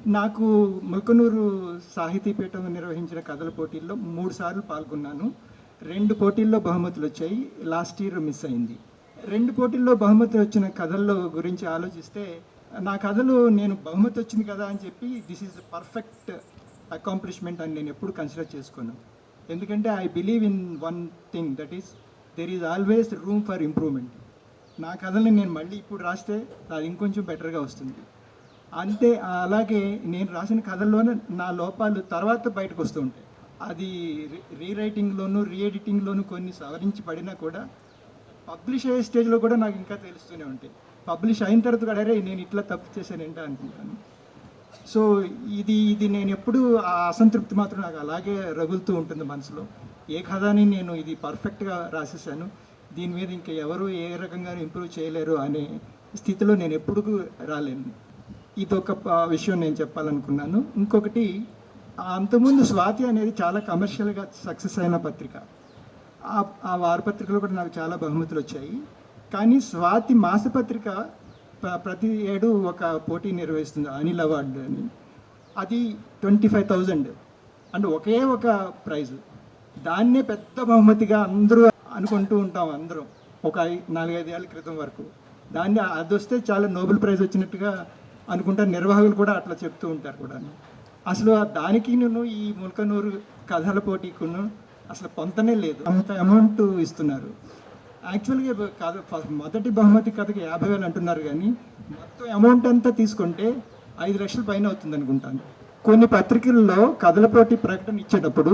నాకు ముల్కనూరు సాహితీపీఠం నిర్వహించిన కథల పోటీల్లో 3 సార్లు పాల్గొన్నాను. 2 పోటీల్లో బహుమతులు వచ్చాయి. లాస్ట్ ఇయర్ మిస్ అయింది. 2 పోటీల్లో బహుమతి వచ్చిన కథల్లో గురించి ఆలోచిస్తే నా కథలు నేను బహుమతి వచ్చింది కదా అని చెప్పి దిస్ ఈజ్ పర్ఫెక్ట్ అకాంప్లిష్మెంట్ అని నేను ఎప్పుడు కన్సిడర్ చేసుకోను. ఎందుకంటే I believe in one thing, that is there is always room for improvement. నా కథల్ని నేను మళ్ళీ ఇప్పుడు రాస్తే అది ఇంకొంచెం బెటర్గా వస్తుంది. అంతే అలాగే నేను రాసిన కథల్లోనే నా లోపాలు తర్వాత బయటకు వస్తూ ఉంటాయి. అది రీరైటింగ్లోను రీఎడిటింగ్లోను కొన్ని సవరించి పడినా కూడా పబ్లిష్ అయ్యే స్టేజ్లో కూడా నాకు ఇంకా తెలుస్తూనే ఉంటాయి. పబ్లిష్ అయిన తర్వాత కూడా అరే నేను ఇట్లా తప్పు చేశాను ఏంటో అనుకుంటాను. సో ఇది నేను ఎప్పుడు ఆ అసంతృప్తి మాత్రం నాకు అలాగే రగులుతూ ఉంటుంది మనసులో. ఏ కథని నేను ఇది పర్ఫెక్ట్గా రాసేసాను, దీని మీద ఇంకా ఎవరు ఏ రకంగా ఇంప్రూవ్ చేయలేరు అనే స్థితిలో నేను ఎప్పుడు రాలేను. ఇదొక విషయం నేను చెప్పాలనుకున్నాను. ఇంకొకటి, అంతకుముందు స్వాతి అనేది చాలా కమర్షియల్గా సక్సెస్ అయిన పత్రిక. ఆ వారపత్రికలో కూడా నాకు చాలా బహుమతులు వచ్చాయి. కానీ స్వాతి మాసపత్రిక ప్రతి ఏడు ఒక పోటీ నిర్వహిస్తుంది, అనిల్ అవార్డు అని. అది 25,000 అండ్ ఒకే ఒక ప్రైజు. దాన్నే పెద్ద బహుమతిగా అందరూ అనుకుంటూ ఉంటాం అందరం ఒక 4-5 ఏళ్ళ క్రితం వరకు. దాన్ని అది వస్తే చాలా నోబెల్ ప్రైజ్ వచ్చినట్టుగా అనుకుంటారు. నిర్వాహకులు కూడా అట్లా చెప్తూ ఉంటారు కూడా. అసలు దానికి నేను ఈ ముల్కనూరు కథల పోటీకును అసలు పొంతనే లేదు. అంత అమౌంట్ ఇస్తున్నారు. యాక్చువల్గా కథ మొదటి బహుమతి కథకి 50,000 అంటున్నారు, కానీ మొత్తం అమౌంట్ అంతా తీసుకుంటే 5 లక్షల పైన అవుతుంది అనుకుంటాను. కొన్ని పత్రికల్లో కథల పోటీ ప్రకటన ఇచ్చేటప్పుడు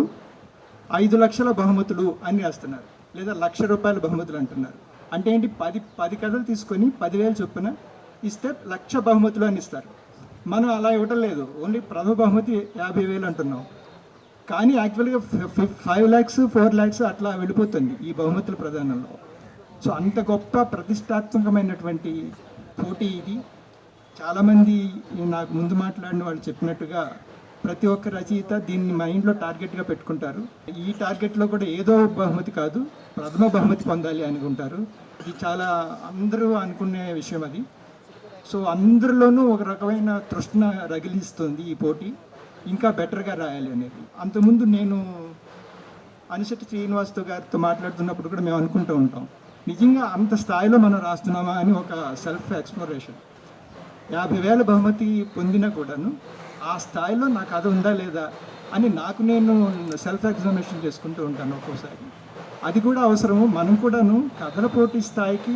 5 లక్షల బహుమతులు అని రాస్తున్నారు, లేదా ₹1,00,000 బహుమతులు అంటున్నారు. అంటే ఏంటి, 10 కథలు తీసుకొని 10,000 చొప్పున ఇస్తే 1,00,000 బహుమతులు అని ఇస్తారు. మనం అలా ఇవ్వటం లేదు, ఓన్లీ ప్రథమ బహుమతి 50,000 అంటున్నాం. కానీ యాక్చువల్గా 5 lakhs 4 lakhs అట్లా వెళ్ళిపోతుంది ఈ బహుమతుల ప్రదానంలో. సో అంత గొప్ప ప్రతిష్టాత్మకమైనటువంటి పోటీ ఇది. చాలామంది నాకు ముందు మాట్లాడిన వాళ్ళు చెప్పినట్టుగా ప్రతి ఒక్క రచయిత దీన్ని మైండ్లో టార్గెట్గా పెట్టుకుంటారు. ఈ టార్గెట్లో కూడా ఏదో బహుమతి కాదు, ప్రథమ బహుమతి పొందాలి అనుకుంటారు. ఇది చాలా అందరూ అనుకునే విషయం అది. సో అందరిలోనూ ఒక రకమైన తృష్ణ రగిలిస్తుంది ఈ పోటీ, ఇంకా బెటర్గా రాయాలి అనేది. అంతకుముందు నేను అనిశెట్టి శ్రీనివాస్తో గారితో మాట్లాడుతున్నప్పుడు కూడా మేము అనుకుంటూ ఉంటాం, నిజంగా అంత స్థాయిలో మనం రాస్తున్నామా అని ఒక సెల్ఫ్ ఎక్స్ప్లోరేషన్. 50,000 బహుమతి పొందినా కూడాను ఆ స్థాయిలో నా కథ ఉందా లేదా అని నాకు నేను సెల్ఫ్ ఎగ్జామినేషన్ చేసుకుంటూ ఉంటాను ఒక్కోసారి. అది కూడా అవసరము. మనం కూడాను కథల పోటీ స్థాయికి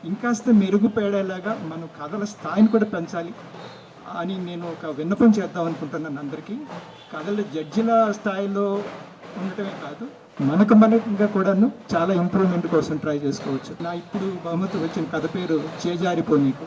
ఇంకాస్త మెరుగుపడేలాగా మనం కథల స్థాయిని కూడా పెంచాలి అని నేను ఒక విన్నపం చేద్దాం అనుకుంటున్నాను అందరికీ. కథల జడ్జిల స్థాయిలో ఉండటమే కాదు, మనకంగా కూడాను చాలా ఇంప్రూవ్మెంట్ కోసం ట్రై చేసుకోవచ్చు. నా ఇప్పుడు బహుమతి వచ్చిన కథ పేరు చేజారిపో నీకు.